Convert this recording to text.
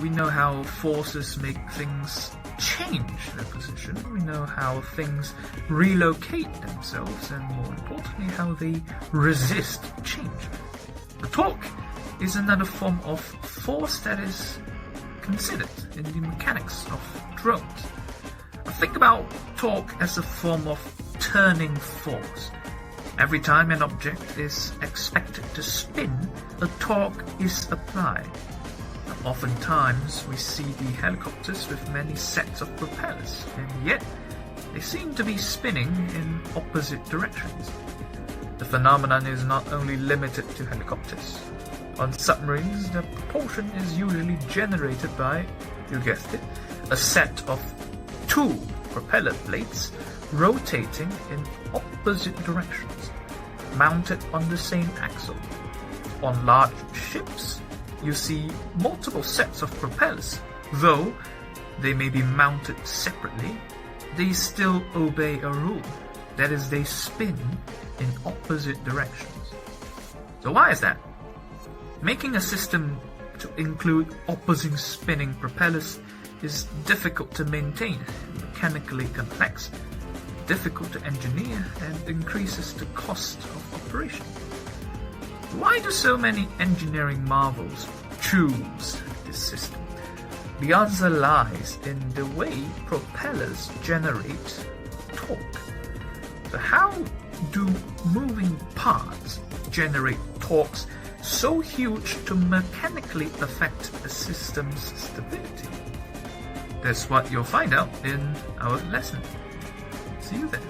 We know how forces make things change their position. We know how things relocate themselves, and more importantly, how they resist change. The torque is another form of force that is considered in the mechanics of drones. Think about torque as a form of turning force. Every time an object is expected to spin, a torque is applied. Oftentimes we see the helicopters with many sets of propellers, and yet they seem to be spinning in opposite directions. The phenomenon is not only limited to helicopters. On submarines, the propulsion is usually generated by, you guessed it, a set of two propeller blades rotating in opposite directions, mounted on the same axle. On large ships, you see multiple sets of propellers. Though they may be mounted separately, they still obey a rule. That is, they spin in opposite directions. So why is that? Making a system to include opposing spinning propellers is difficult to maintain, mechanically complex, difficult to engineer, and increases the cost of operation. Why do so many engineering marvels choose this system? The answer lies in the way propellers generate torque. So how do moving parts generate torques so huge to mechanically affect a system's stability? That's what you'll find out in our lesson. See you then.